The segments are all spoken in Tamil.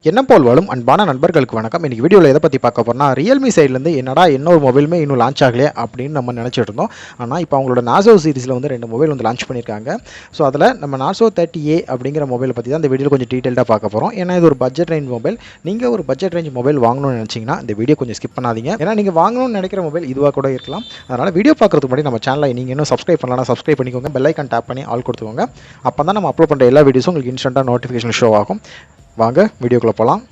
என்ன போல் வாழும் அன்பான நண்பர்களுக்கு வணக்கம். இன்னைக்கு வீடியோவில் எதை பற்றி பார்க்க போறோம்னா, ரியல்மி சைட்லேருந்து என்னடா இன்னொரு மொபைலுமே இன்னும் லான்ச் ஆகலையே அப்படின்னு நம்ம நினச்சிட்டு இருந்தோம். ஆனால் இப்போ அவங்களோட நார்சோ சீரிஸில் வந்து 2 மொபைல் வந்து லான்ச் பண்ணியிருக்காங்க. ஸோ அதில் நம்ம நார்சோ 30a அப்படிங்கிற மொபைலை பற்றி தான் இந்த வீடியோவில் கொஞ்சம் டீட்டெயிலாக பார்க்க போகிறோம். ஏன்னா இது ஒரு பட்ஜெட் ரேஞ்ச் மொபைல். நீங்கள் ஒரு பட்ஜெட் ரேஞ்ச் மொபைல் வாங்கணும்னு நினச்சிங்கன்னா இந்த வீடியோ கொஞ்சம் ஸ்கிப் பண்ணாதீங்க. ஏன்னா நீங்கள் வாங்கணும்னு நினைக்கிற மொபைல் இதுவாக கூட இருக்கலாம். அதனால் வீடியோ பார்க்குறதுக்கு முன்னாடி நம்ம சேனலை நீங்கள் இன்னும் சப்ஸ்கிரைப் பண்ணலாம், சப்ஸ்கிரைப் பண்ணிக்கோங்க, பெல் ஐக்கான் டேப் பண்ணி ஆல் கொடுத்துக்கோங்க. அப்போ தான் நம்ம அப்லோட் பண்ணுற எல்லா வீடியோஸும் உங்களுக்கு இன்ஸ்டன்ட்டாக நோட்டிஃபிகேஷன் ஷோ ஆகும். வாங்க வீடியோக்குள்ளே போகலாம்.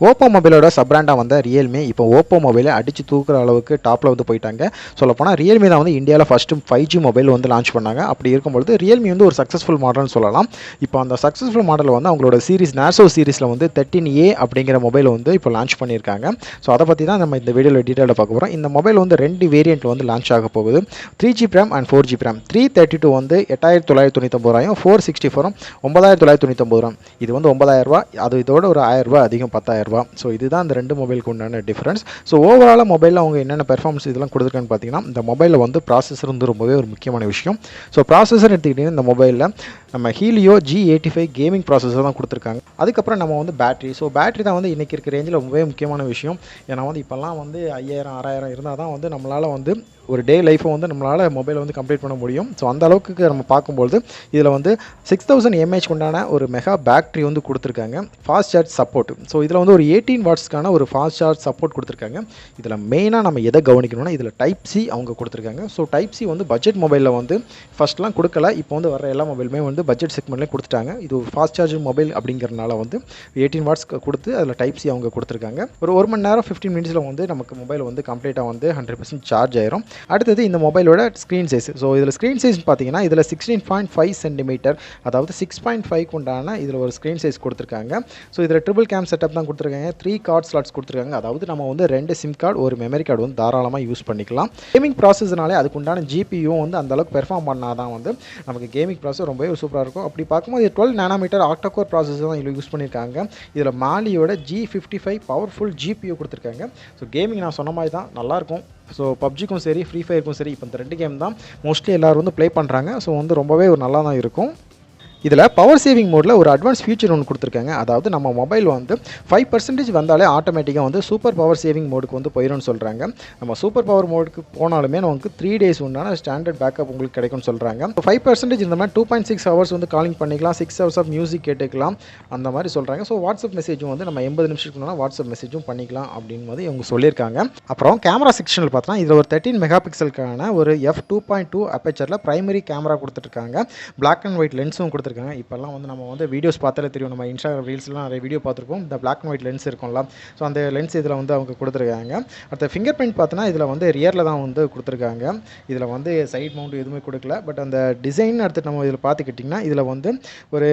ஓப்போ மொபைலோட சப் பிராண்டாக வந்த ரியல்மி இப்போ ஓப்போ மொபைலை அடித்து தூக்குற அளவுக்கு டாப்பில் வந்து போயிட்டாங்க. சொல்லப்போனால் ரியல்மி தான் வந்து இந்தியாவில் ஃபஸ்ட்டு 5G மொபைல் வந்து லான்ச் பண்ணாங்க. அப்படி இருக்கும்பொழுது ரியல்மி வந்து ஒரு சக்ஸஸ்ஃபுல் மாடல்னு சொல்லலாம். இப்போ அந்த சக்ஸஸ்ஃபுல் மாடலில் வந்து அவங்களோட சீரிஸ் நார்சோ சீரிஸில் வந்து 13a அப்படிங்கிற மொபைல் வந்து இப்போ லான்ச் பண்ணியிருக்காங்க. ஸோ அதை பற்றி தான் நம்ம இந்த வீடியோவில் டீட்டெயிலாக பார்க்க போகிறோம். இந்த மொபைல் வந்து 2 வேரியண்ட் வந்து லான்ச் ஆக போகுது. 3GB RAM and 4GB RAM. 332 வந்து 8999, 464 9999. இது வந்து 9000, அது இதோட ஒரு 1000 அதிகம், 10000. ஸோ இதுதான் இந்த 2 மொபைலுக்கு உண்டான டிஃபரன்ஸ். ஸோ ஓவராலாக மொபைலில் அவங்க என்னென்ன பெர்ஃபார்மன்ஸ் இதெல்லாம் கொடுத்துருக்கான்னு பார்த்தீங்கன்னா, இந்த மொபைலில் வந்து ப்ராசஸர் வந்து ரொம்பவே ஒரு முக்கியமான விஷயம். ஸோ ப்ராசஸர் எடுத்துக்கிட்டிங்கன்னா இந்த மொபைலில் நம்ம HelioG85 கேமிங் ப்ராசஸர் தான் கொடுத்துருக்காங்க. அதுக்கப்புறம் நம்ம வந்து பேட்டரி. ஸோ பேட்டரி தான் வந்து இன்றைக்கி இருக்கிற ரேஞ்சில் ரொம்பவே முக்கியமான விஷயம். ஏன்னா வந்து இப்போல்லாம் வந்து 5000 6000 இருந்தால் தான் வந்து நம்மளால் வந்து ஒரு டே லைஃப்பை வந்து நம்மளால் மொபைலை வந்து கம்ப்ளீட் பண்ண முடியும். ஸோ அந்த அளவுக்கு நம்ம பார்க்கும்போது இதில் வந்து 6000 mAh கொண்டான ஒரு மெகா பேட்டரி வந்து கொடுத்துருக்காங்க. Fast charge support. ஸோ இதில் வந்து ஒரு 18 வாட்ஸ்க்கான ஒரு ஃபாஸ்ட் சார்ஜ் சப்போர்ட் கொடுத்துருக்காங்க. இதில் மெயினாக நம்ம எதை கவனிக்கணும்னா, இதில் டைப் சி அவங்க கொடுத்துருக்காங்க. ஸோ டைப் சி வந்து பட்ஜெட் மொபைலில் வந்து ஃபஸ்ட்லாம் கொடுக்கல. இப்போ வந்து வர எல்லா மொபைலுமே வந்து பட்ஜெட் செக்மெண்ட்லேயே கொடுத்துட்டாங்க. இது ஒரு ஃபாஸ்ட் சார்ஜ் மொபைல் அப்படிங்கிறனால வந்து 18 வாட்ஸ் கொடுத்து அதில் டைப் சி அவங்க கொடுத்துருக்காங்க. ஒரு மணி நேரம் 15 மினிட்ஸில் வந்து நமக்கு மொபைல் வந்து கம்ப்ளீட்டாக வந்து 100% சார்ஜ் ஆயிரும். அடுத்தது இந்த மொபைலோட ஸ்க்ரீன் சைஸ். ஸோ இதில் ஸ்க்ரீன் சைஸ் பார்த்தீங்கன்னா இதில் 16.5 சென்டிமீட்டர், அதாவது 6.5 கொண்டான இதில் ஒரு ஸ்க்ரீன் சைஸ் கொடுத்துருக்காங்க. ஸோ இதில் ட்ரிபிள் கேம் செட்டப் தான் கொடுத்துருக்காங்க. 3 கார்ட் ஸ்லாட்ஸ் கொடுத்துருக்காங்க. அதாவது நம்ம வந்து 2 சிம் கார்டு, ஒரு மெமரி கார்டு வந்து தாராளமாக யூஸ் பண்ணிக்கலாம். கேமிங் ப்ராசஸ்னாலே அதுக்கு உண்டான ஜிபியும் வந்து அந்தளவுக்கு பெர்ஃபார்ம் பண்ணால் தான் வந்து நமக்கு கேமிங் ப்ராசஸ் ரொம்பவே சூப்பராக இருக்கும். அப்படி பார்க்கும்போது 12 நானோமீட்டர் ஆக்டா-கோர் ப்ராசஸர் தான் இதில் யூஸ் பண்ணியிருக்காங்க. இதில் மாலியோட G55 பவர்ஃபுல் ஜிபியூ கொடுத்துருக்காங்க. ஸோ கேமிங் நான் சொன்ன மாதிரி தான் நல்லாயிருக்கும். ஸோ பப்ஜிக்கும் சரி, ஃப்ரீ ஃபயருக்கும் சரி, இப்போ இந்த 2 கேம் தான் மோஸ்ட்லி எல்லோரும் வந்து ப்ளே பண்ணுறாங்க. ஸோ வந்து ரொம்பவே ஒரு நல்லா தான் இருக்கும். இதில் பவர் சேவிங் மோடில் ஒரு அட்வான்ஸ் ஃபீச்சர் ஒன்று கொடுத்துருக்காங்க. அதாவது நம்ம மொபைல் வந்து 5% வந்தாலே ஆட்டோமேட்டிக்காக வந்து சூப்பர் பவர் சேவிங் மோடுக்கு வந்து போயிடும்னு சொல்கிறாங்க. நம்ம சூப்பர் பவர் மோடுக்கு போனாலுமே நமக்கு 3 days உண்டான ஸ்டாண்டர்ட் பேக்கப் உங்களுக்கு கிடைக்கும்னு சொல்கிறாங்க. 5% இந்த மாதிரி 2.6 hours வந்து காலிங் பண்ணிக்கலாம், 6 hours ஆஃப் மியூசிக் கேட்டுக்கலாம், அந்த மாதிரி சொல்கிறாங்க. ஸோ வாட்ஸ்அப் மெசேஜும் வந்து நம்ம 80 நிமிஷத்துக்கு வாட்ஸ்அப் மெசேஜும் பண்ணிக்கலாம் அப்படின்னு வந்து இவங்க சொல்லியிருக்காங்க. அப்புறம் கேமரா செக்ஷனில் பார்த்தோன்னா இதில் ஒரு 13 மெகா பிக்சலுக்கான ஒரு f2.2 அப்பேச்சரில் பிரைமரி கேமரா கொடுத்துருக்காங்க. பிளாக் அண்ட் ஒயிட் லென்ஸும் கொடுத்துருக்காங்க. இப்போல்லாம் வந்து நம்ம வந்து வீடியோஸ் பார்த்தாலே தெரியும், நம்ம இன்ஸ்டாகிராம் ரீல்ஸ்லாம் நிறைய வீடியோ பார்த்துருப்போம். இந்த பிளாக் அண்ட் ஒயிட் லென்ஸ் இருக்கும்ல, ஸோ அந்த லென்ஸ் இதில் வந்து அவங்க கொடுத்துருக்காங்க. அடுத்த ஃபிங்கர் பிரிண்ட் பார்த்தோன்னா இதில் வந்து ரியரில் தான் வந்து கொடுத்துருக்காங்க. இதில் வந்து சைட் மவுண்ட் எதுவுமே கொடுக்கல. பட் அந்த டிசைன் அடுத்து நம்ம இதில் பார்த்துக்கிட்டிங்கன்னா இதில் வந்து ஒரு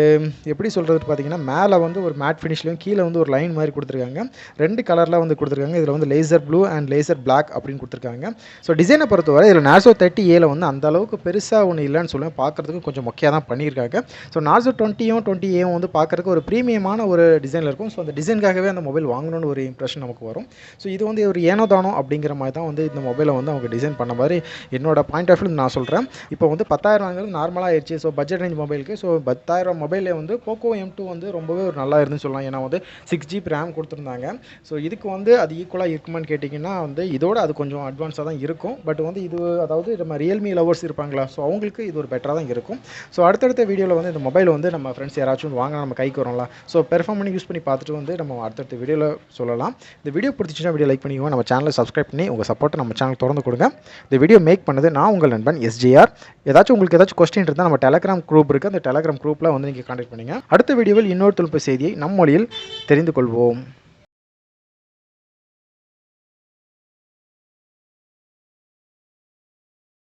எப்படி சொல்கிறது பார்த்தீங்கன்னா, மேலே வந்து ஒரு மேட் ஃபினிஷ்லையும் கீழே வந்து ஒரு லைன் மாதிரி கொடுத்துருக்காங்க. 2 கலரில் வந்து கொடுத்துருக்காங்க. இதில் வந்து laser blue and laser black அப்படின்னு கொடுத்துருக்காங்க. ஸோ டிசைனை பொறுத்தவரை இதில் நார்சோ 30a வந்து அந்த அளவுக்கு பெருசாக ஒன்று இல்லைன்னு சொல்லுவேன். பார்க்குறதுக்கு கொஞ்சம் மொக்கையாக தான் பண்ணியிருக்காங்க. ஸோ நார்சோ 20a வந்து பார்க்குறதுக்கு ஒரு ப்ரீமியமான ஒரு டிசைனில் இருக்கும். ஸோ அந்த டிசைனுக்காகவே அந்த மொபைல் வாங்கணும்னு ஒரு இம்ப்ரெஷன் நமக்கு வரும். ஸோ இது வந்து ஒரு ஏனோ தானோ அப்படிங்கிற மாதிரி தான் வந்து இந்த மொபைலை வந்து அவங்க டிசைன் பண்ண மாதிரி என்னோட பாயிண்ட் ஆஃப் வியூ நான் சொல்கிறேன். இப்போ வந்து 10000 வாங்குறது நார்மலாக ஆயிடுச்சு. ஸோ பட்ஜெட் ரேஞ்ச் மொபைலுக்கு ஸோ 10000 மொபைலே வந்து போக்கோ M2 வந்து ரொம்பவே ஒரு நல்லா இருந்துன்னு சொல்லலாம். ஏன்னா வந்து 6GB RAM கொடுத்துருந்தாங்க. ஸோ இதுக்கு வந்து அது ஈக்குவலாக இருக்குமான்னு கேட்டிங்கன்னா வந்து இதோட அது கொஞ்சம் அட்வான்ஸாக தான் இருக்கும். பட் வந்து இது அதாவது நம்ம ரியல்மி லவர்ஸ் இருப்பாங்களா, ஸோ அவங்களுக்கு இது ஒரு பெட்டராக தான் இருக்கும். ஸோ அடுத்தடுத்த வீடியோவில் வந்து இந்த மொபைல் வந்து நம்ம ஃப்ரெண்ட்ஸ் யாராச்சும் வாங்க நம்ம கைக்கு வரோம்ல, ஸோ பெர்ஃபார்ம் பண்ணி யூஸ் பண்ணி பார்த்துட்டு வந்து நம்ம அடுத்தடுத்த வீடியோவில் சொல்லலாம். இந்த வீடியோ பிடிச்சிச்சுன்னா வீடியோ லைக் பண்ணிக்கோங்க, நம்ம சேனலை சப்ஸ்கிரைப் பண்ணி உங்கள் சப்போர்ட்டை நம்ம சேனல் திறந்து கொடுங்க. இந்த வீடியோ மேக் பண்ணது நான் உங்கள் நண்பன் S.J.R. ஏதாச்சும் உங்களுக்கு ஏதாச்சும் கொஸ்டின் இருந்தால் நம்ம டெலகிராம் குரூப் இருக்குது, அந்த டெலகிராம் குரூப்பில் வந்து நீங்கள் கான்டாக்ட் பண்ணுங்கள். அடுத்த வீடியோவில் இன்னொரு தொழில்நுட்ப செய்தியை நம் மொழியில் தெரிந்து கொள்வோம்.